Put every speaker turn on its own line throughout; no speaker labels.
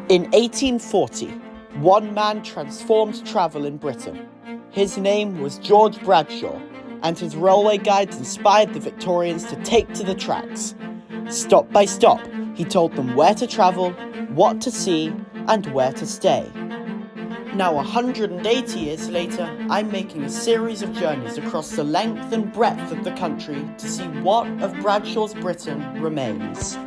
In 1840, one man transformed travel in Britain. His name was George Bradshaw, and his railway guides inspired the Victorians to take to the tracks. Stop by stop, he told them where to travel, what to see, and where to stay. Now 180 years later, I'm making a series of journeys across the length and breadth of the country to see what of Bradshaw's Britain remains.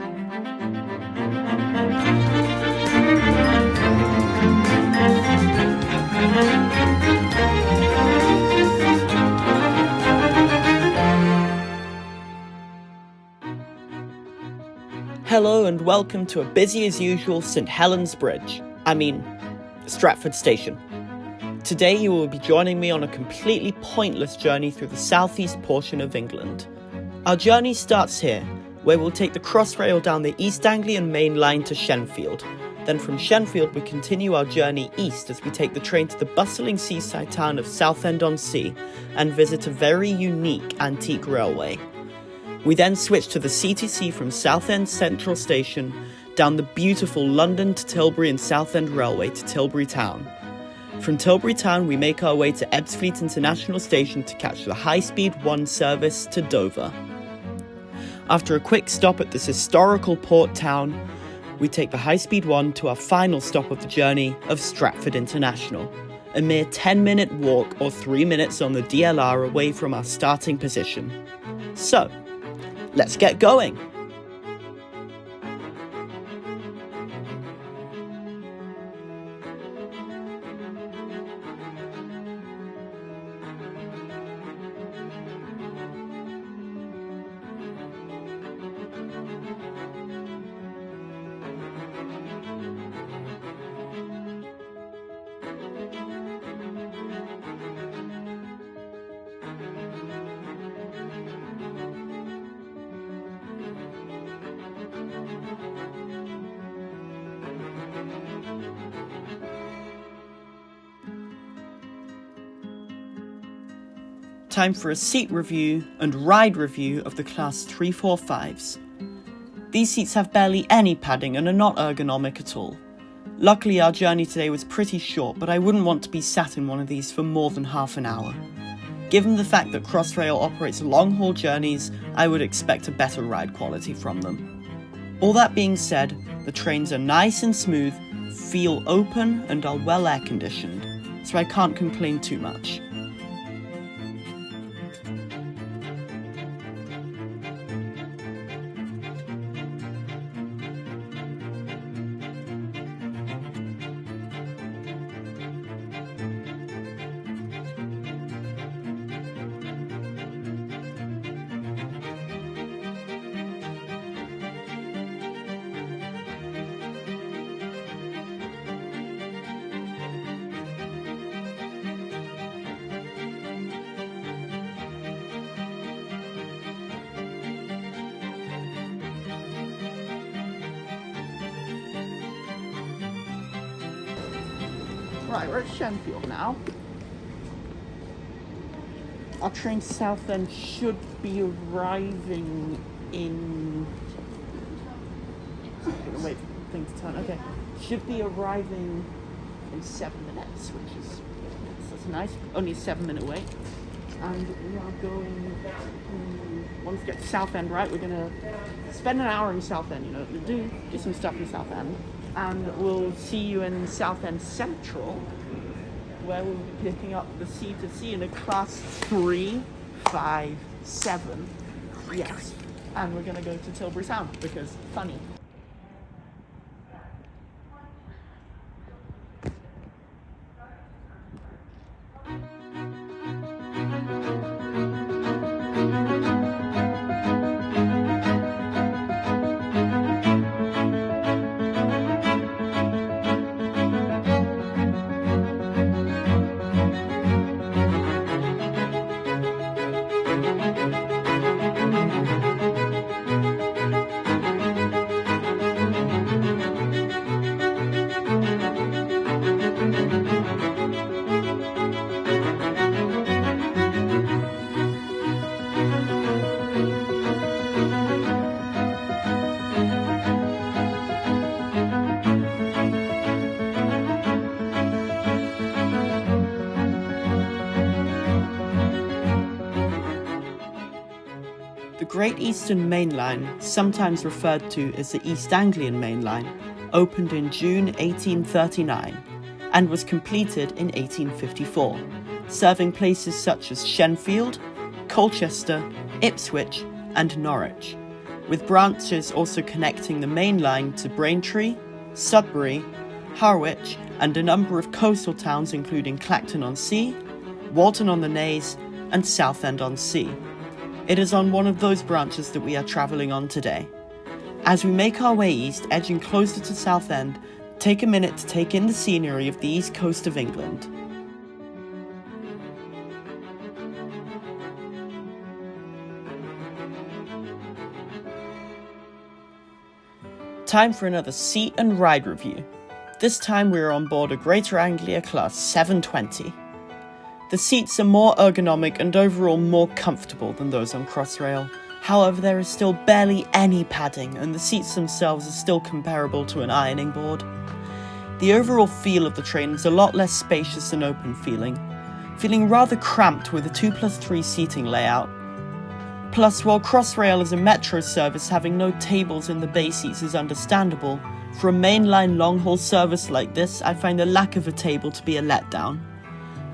Hello and welcome to a busy as usual St Helens Bridge. Stratford Station. Today you will be joining me on a completely pointless journey through the southeast portion of England. Our journey starts here, where we'll take the Crossrail down the East Anglian main line to Shenfield. Then from Shenfield we continue our journey east as we take the train to the bustling seaside town of Southend-on-Sea and visit a very unique antique railway. We then switch to the C2C from Southend Central Station down the beautiful London to Tilbury and Southend Railway to Tilbury Town. From Tilbury Town we make our way to Ebbsfleet International Station to catch the high-speed 1 service to Dover. After a quick stop at this historical port town, we take the high-speed 1 to our final stop of the journey of Stratford International, a mere 10-minute walk or 3 minutes on the DLR away from our starting position. So, let's get going! Time for a seat review and ride review of the Class 345s. These seats have barely any padding and are not ergonomic at all. Luckily our journey today was pretty short, but I wouldn't want to be sat in one of these for more than half an hour. Given the fact that Crossrail operates long-haul journeys, I would expect a better ride quality from them. All that being said, the trains are nice and smooth, feel open and are well air-conditioned, so I can't complain too much. Right, we're at Shenfield now. Our train to Southend should be arriving in... I'm gonna wait for things to turn. Okay, should be arriving in 7 minutes, which is that's nice. Only a 7-minute wait. And we are going to, once we get to Southend, right, we're gonna spend an hour in Southend, do some stuff in Southend. And we'll see you in Southend Central, where we'll be picking up the C2C in a Class 357. Yes. And we're going to go to Tilbury Town, because funny. The Great Eastern Main Line, sometimes referred to as the East Anglian Main Line, opened in June 1839 and was completed in 1854, serving places such as Shenfield, Colchester, Ipswich and Norwich, with branches also connecting the main line to Braintree, Sudbury, Harwich and a number of coastal towns including Clacton-on-Sea, Walton-on-the-Naze and Southend-on-Sea. It is on one of those branches that we are travelling on today. As we make our way east, edging closer to Southend, take a minute to take in the scenery of the east coast of England. Time for another seat and ride review. This time we are on board a Greater Anglia Class 720. The seats are more ergonomic and overall more comfortable than those on Crossrail. However, there is still barely any padding and the seats themselves are still comparable to an ironing board. The overall feel of the train is a lot less spacious and open feeling rather cramped with a 2+3 seating layout. Plus, while Crossrail is a metro service, having no tables in the bay seats is understandable, for a mainline long-haul service like this, I find the lack of a table to be a letdown.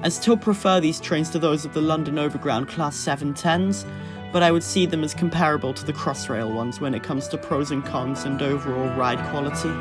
I still prefer these trains to those of the London Overground Class 710s, but I would see them as comparable to the Crossrail ones when it comes to pros and cons and overall ride quality.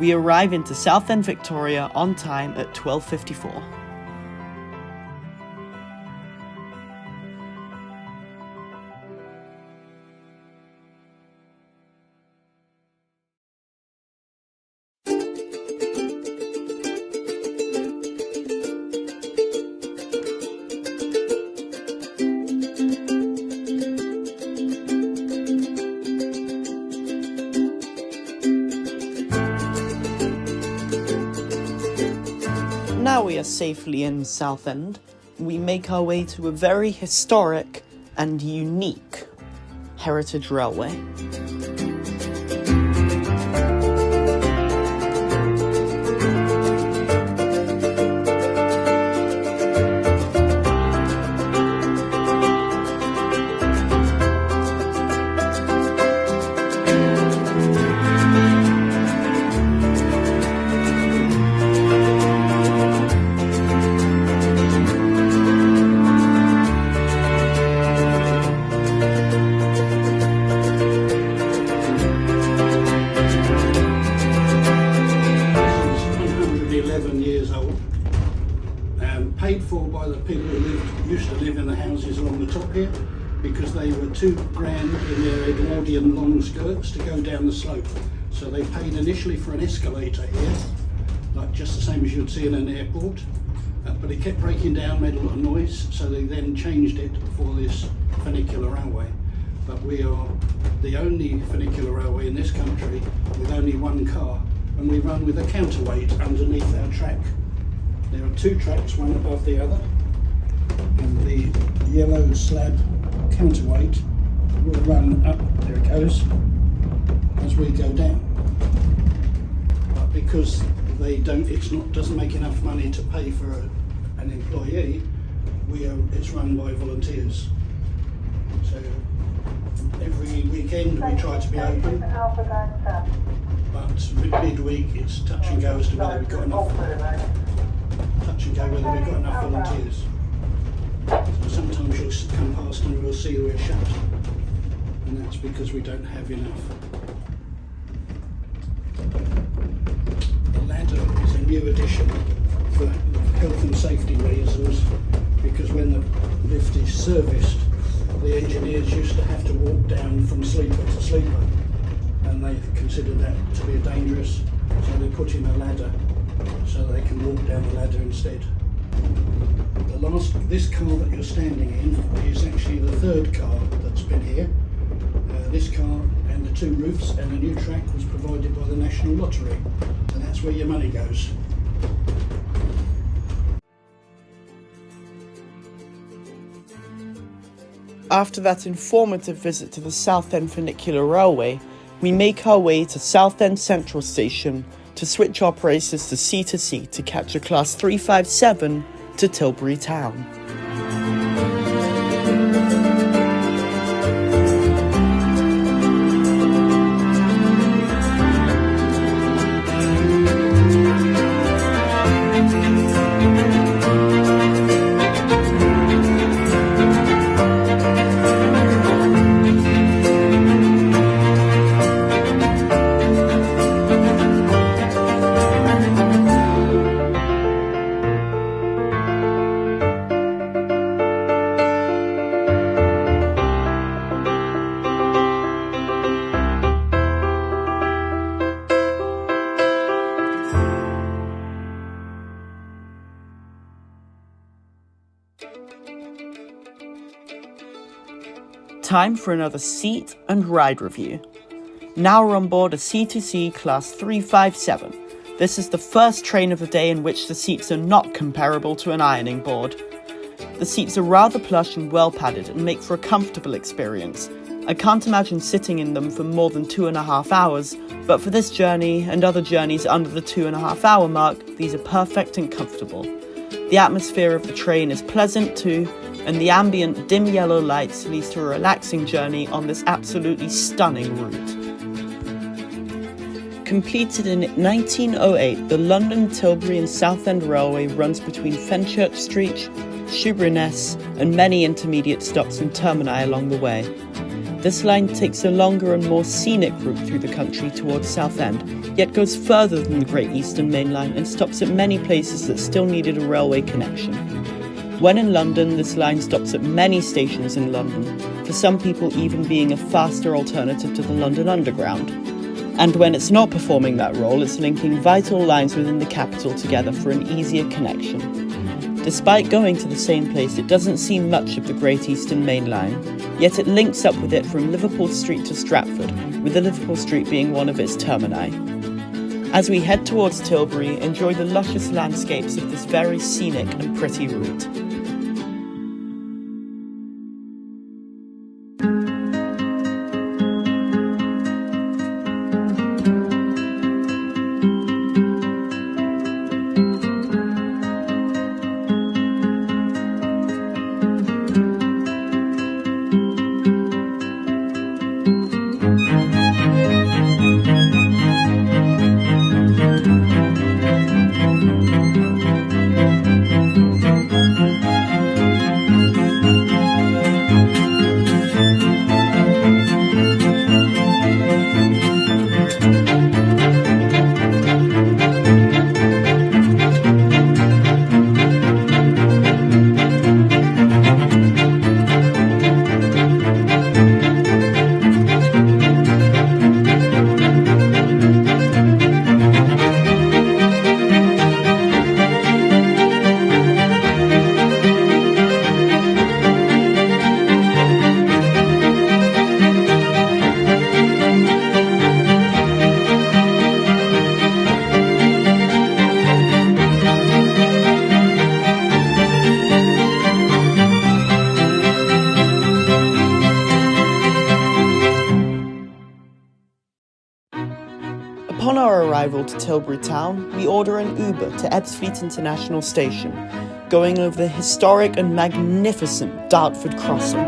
We arrive into Southend, Victoria on time at 12:54. Now we are safely in Southend, we make our way to a very historic and unique heritage railway.
Paid for by the people who used to live in the houses along the top here, because they were too grand in their Edwardian long skirts to go down the slope. So they paid initially for an escalator here, like just the same as you'd see in an airport, but it kept breaking down, made a lot of noise, so they then changed it for this funicular railway. But we are the only funicular railway in this country with only one car, and we run with a counterweight underneath our track. There are two tracks, one above the other, and the yellow slab counterweight will run up, there it goes, as we go down. But because they don't, doesn't make enough money to pay for an employee, it's run by volunteers. So every weekend we try to be open, but midweek it's touch and go as to whether we've got enough. Volunteers. So sometimes you'll come past and we'll see we're shut, and that's because we don't have enough. The ladder is a new addition for health and safety reasons, because when the lift is serviced, the engineers used to have to walk down from sleeper to sleeper, and they considered that to be dangerous, so they put in a ladder so they can walk down the ladder instead. The This car that you're standing in is actually the third car that's been here. This car and the two roofs and a new track was provided by the National Lottery, and that's where your money goes.
After that informative visit to the Southend Funicular Railway, we make our way to Southend Central Station to switch our places to C2C to catch a Class 357 to Tilbury Town. Time for another seat and ride review. Now we're on board a C2C Class 357. This is the first train of the day in which the seats are not comparable to an ironing board. The seats are rather plush and well padded and make for a comfortable experience. I can't imagine sitting in them for more than 2.5 hours, but for this journey and other journeys under the 2.5 hour mark, these are perfect and comfortable. The atmosphere of the train is pleasant too, and the ambient dim yellow lights leads to a relaxing journey on this absolutely stunning route. Completed in 1908, the London, Tilbury and Southend Railway runs between Fenchurch Street, Shoeburyness and many intermediate stops and termini along the way. This line takes a longer and more scenic route through the country towards Southend, yet goes further than the Great Eastern Main Line and stops at many places that still needed a railway connection. When in London, this line stops at many stations in London, for some people even being a faster alternative to the London Underground. And when it's not performing that role, it's linking vital lines within the capital together for an easier connection. Despite going to the same place, it doesn't see much of the Great Eastern Main Line, yet it links up with it from Liverpool Street to Stratford, with the Liverpool Street being one of its termini. As we head towards Tilbury, enjoy the luscious landscapes of this very scenic and pretty route. Upon our arrival to Tilbury Town, we order an Uber to Ebbsfleet International Station, going over the historic and magnificent Dartford Crossing.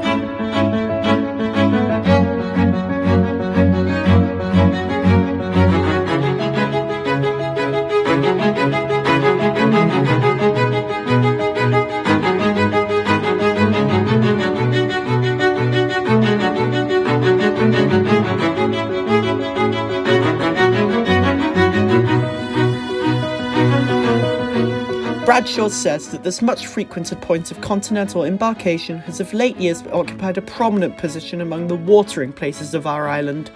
Bradshaw says that this much frequented point of continental embarkation has of late years occupied a prominent position among the watering places of our island.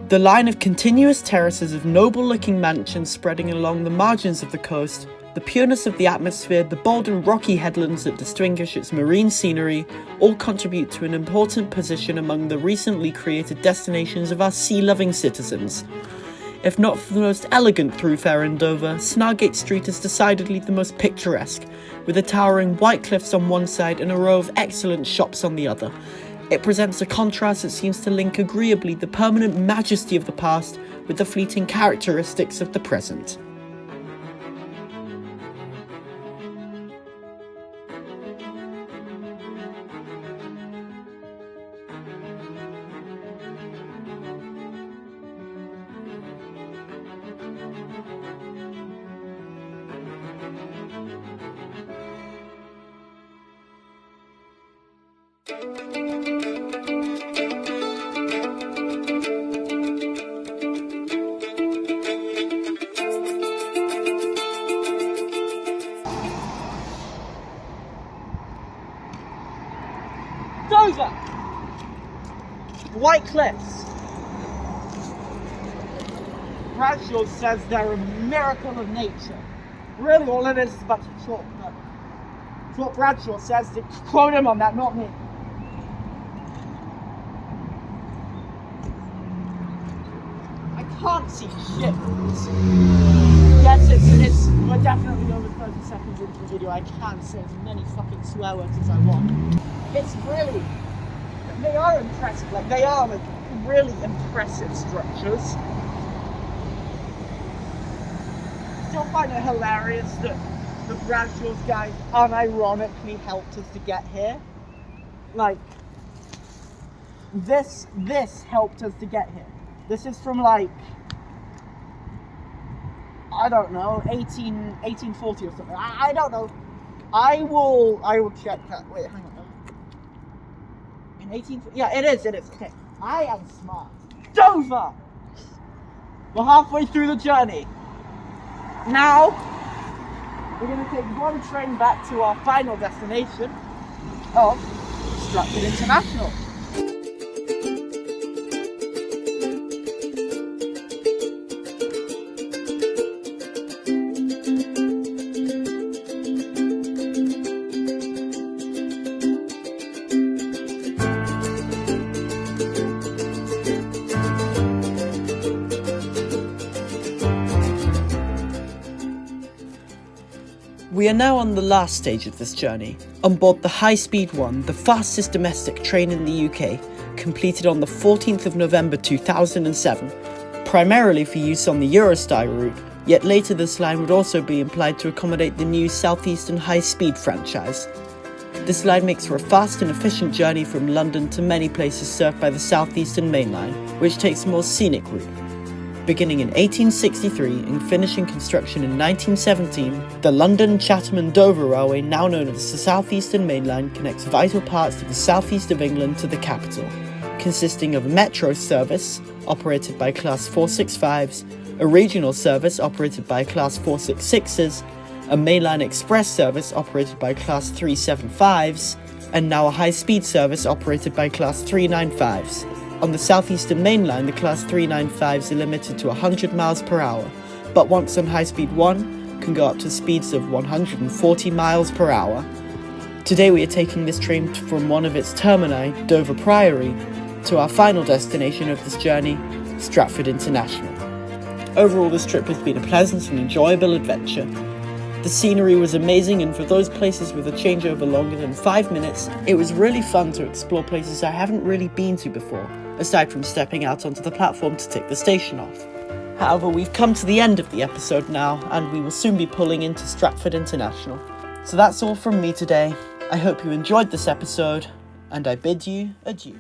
The line of continuous terraces of noble-looking mansions spreading along the margins of the coast, the The pureness of the atmosphere, the bold and rocky headlands that distinguish its marine scenery, all contribute to an important position among the recently created destinations of our sea-loving citizens. If not for the most elegant thoroughfare in Dover, Snargate Street is decidedly the most picturesque, with the towering white cliffs on one side and a row of excellent shops on the other. It presents a contrast that seems to link agreeably the permanent majesty of the past with the fleeting characteristics of the present.
Dover! White Cliffs. Bradshaw says they're a miracle of nature. Really, all it is a bunch of chalk, but it's what Bradshaw says. Quote him on that, not me. I can't see shit. Yes, it's we're definitely over 30 seconds into the video. I can say as many fucking swear words as I want. It's really, they are impressive. Like, they are like really impressive structures. Still find it hilarious that the Bradshaw's guy unironically helped us to get here. Like, this helped us to get here. This is from like, I don't know, 1840 or something. I don't know. I will check that. Wait, hang on. In 18, yeah, it is. Okay. I am smart. Dover! We're halfway through the journey. Now, we're going to take one train back to our final destination of Stratford International.
We are now on the last stage of this journey, on board the High Speed 1, the fastest domestic train in the UK, completed on the 14th of November 2007, primarily for use on the Eurostar route, yet later this line would also be implied to accommodate the new South Eastern High Speed franchise. This line makes for a fast and efficient journey from London to many places served by the South Eastern Main Line, which takes a more scenic route. Beginning in 1863 and finishing construction in 1917, the London, Chatham and Dover Railway, now known as the South Eastern Main Line, connects vital parts of the southeast of England to the capital, consisting of a metro service operated by Class 465s, a regional service operated by Class 466s, a mainline express service operated by Class 375s, and now a high-speed service operated by Class 395s. On the South Eastern Main Line, the Class 395s are limited to 100 miles per hour, but once on High Speed 1, can go up to speeds of 140 miles per hour. Today we are taking this train from one of its termini, Dover Priory, to our final destination of this journey, Stratford International. Overall, this trip has been a pleasant and enjoyable adventure. The scenery was amazing, and for those places with a changeover longer than 5 minutes, it was really fun to explore places I haven't really been to before, aside from stepping out onto the platform to take the station off. However, we've come to the end of the episode now, and we will soon be pulling into Stratford International. So that's all from me today. I hope you enjoyed this episode, and I bid you adieu.